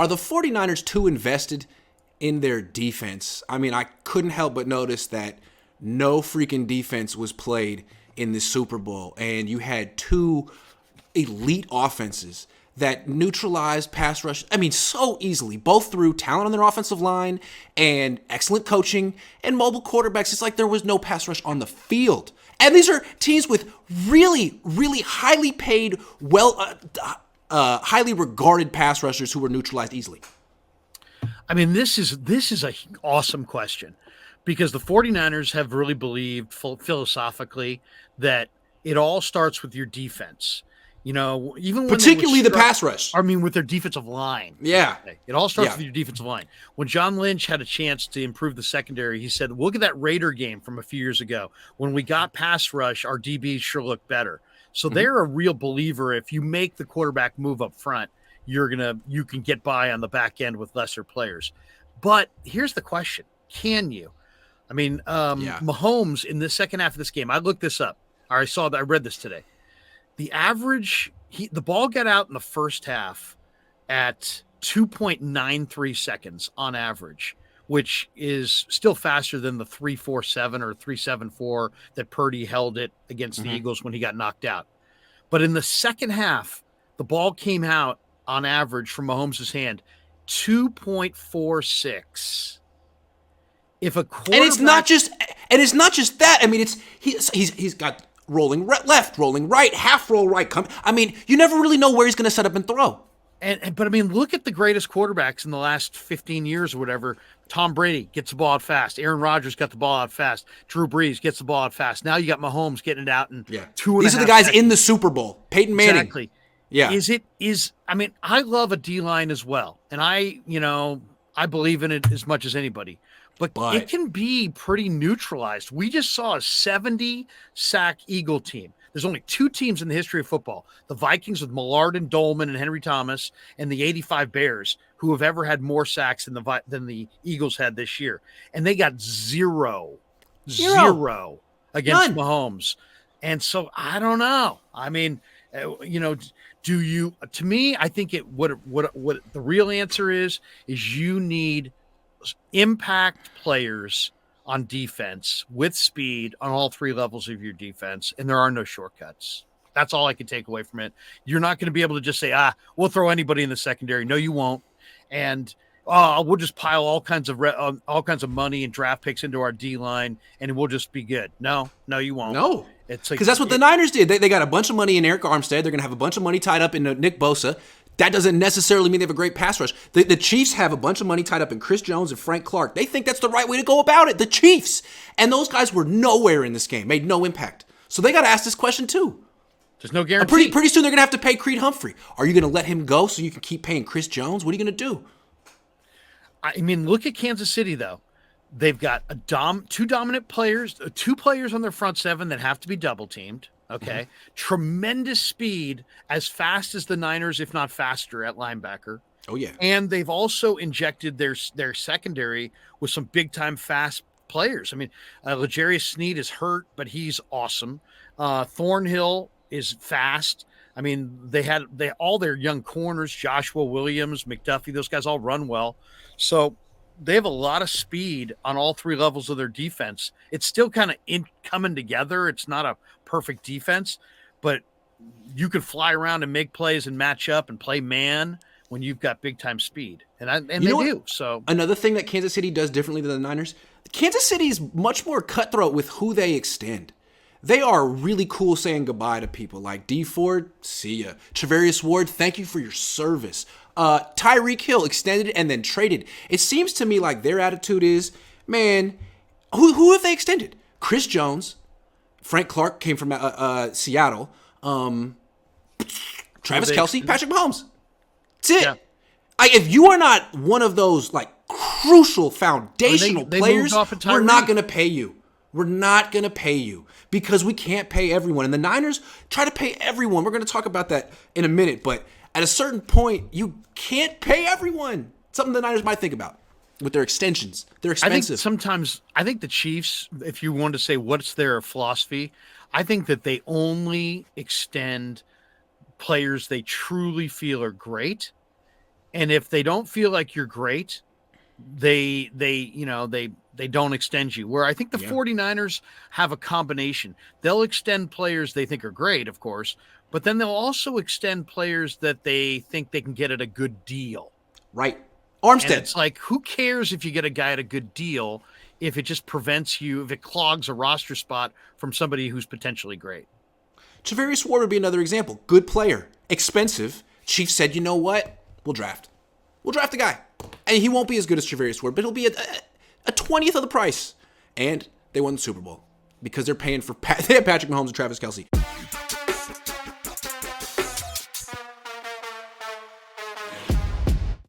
Are the 49ers too invested in their defense? I mean, I couldn't help but notice that no freaking defense was played in the Super Bowl, and you had two elite offenses that neutralized pass rush, I mean, so easily, both through talent on their offensive line and excellent coaching and mobile quarterbacks. It's like there was no pass rush on the field. And these are teams with really, really highly paid, highly regarded pass rushers who were neutralized easily. I mean, this is an awesome question because the 49ers have really believed philosophically that it all starts with your defense. You know, even when particularly the pass rush. I mean, with their defensive line. Yeah. It all starts with your defensive line. When John Lynch had a chance to improve the secondary, he said, look at that Raider game from a few years ago. When we got pass rush, our DBs sure look better. So they're a real believer. If you make the quarterback move up front, you can get by on the back end with lesser players. But here's the question. Can you? I mean, Mahomes in the second half of this game, I looked this up. I read this today. The average, the ball got out in the first half at 2.93 seconds on average, which is still faster than the 3.47 or 3.74 that Purdy held it against the Eagles when he got knocked out. But in the second half, the ball came out on average from Mahomes' hand 2.46. If a quarterback, and it's not just that. I mean, he's got rolling left, rolling right, half roll right. I mean, you never really know where he's going to set up and throw. But I mean, look at the greatest quarterbacks in the last 15 years or whatever. Tom Brady gets the ball out fast. Aaron Rodgers got the ball out fast. Drew Brees gets the ball out fast. Now you got Mahomes getting it out in 2.5 These are the guys in the Super Bowl. Peyton Manning. Exactly. Yeah. I mean, I love a D-line as well. And I believe in it as much as anybody. But it can be pretty neutralized. We just saw a 70-sack Eagle team. There's only two teams in the history of football, the Vikings with Millard and Dolman and Henry Thomas, and the 85 Bears, who have ever had more sacks than the Eagles had this year. And they got zero against None. Mahomes. And so I don't know. I mean, do you, to me, I think what the real answer is you need impact players on defense with speed on all three levels of your defense, and there are no shortcuts. That's all I can take away from it. You're not going to be able to just say, we'll throw anybody in the secondary. No, you won't. And we'll just pile all kinds of money and draft picks into our D line, and we'll just be good. No, you won't. No, because that's what the Niners did. They got a bunch of money in Eric Armstead. They're going to have a bunch of money tied up in Nick Bosa. That doesn't necessarily mean they have a great pass rush. The Chiefs have a bunch of money tied up in Chris Jones and Frank Clark. They think that's the right way to go about it. The Chiefs. And those guys were nowhere in this game, made no impact. So they got to ask this question too. There's no guarantee. Pretty soon they're going to have to pay Creed Humphrey. Are you going to let him go so you can keep paying Chris Jones? What are you going to do? I mean, look at Kansas City, though. They've got two dominant players, two players on their front seven that have to be double-teamed. Okay. Tremendous speed, as fast as the Niners, if not faster, at linebacker. Oh, yeah. And they've also injected their secondary with some big-time fast players. I mean, L'Jarius Sneed is hurt, but he's awesome. Thornhill is fast. I mean, all their young corners, Joshua Williams, McDuffie, those guys all run well. So they have a lot of speed on all three levels of their defense. It's still kind of coming together. It's not a perfect defense, but you can fly around and make plays and match up and play man when you've got big time speed. And they do. So another thing that Kansas City does differently than the Niners, Kansas City is much more cutthroat with who they extend. They are really cool saying goodbye to people like D Ford, see ya. Travarius Ward, thank you for your service. Tyreek Hill extended and then traded. It seems to me like their attitude is, man, who have they extended? Chris Jones, Frank Clark came from Seattle, Travis Kelce, Patrick Mahomes. That's it. Yeah. If you are not one of those like crucial foundational players, we're not going to pay you. We're not going to pay you because we can't pay everyone. And the Niners try to pay everyone. We're going to talk about that in a minute. But at a certain point, you can't pay everyone. Something the Niners might think about with their extensions. They're expensive. I think the Chiefs, if you want to say what's their philosophy, I think that they only extend players they truly feel are great And if they don't feel like you're great, they don't extend you. Where I think the 49ers have a combination. They'll extend players they think are great, of course, but then they'll also extend players that they think they can get at a good deal. Right. And Armstead. it's like, who cares if you get a guy at a good deal if it just prevents you, if it clogs a roster spot from somebody who's potentially great? Travarius Ward would be another example. Good player. Expensive. Chiefs said, you know what? We'll draft the guy. And he won't be as good as Travarius Ward, but he'll be a 20th of the price. And they won the Super Bowl because they're paying for they have Patrick Mahomes and Travis Kelce.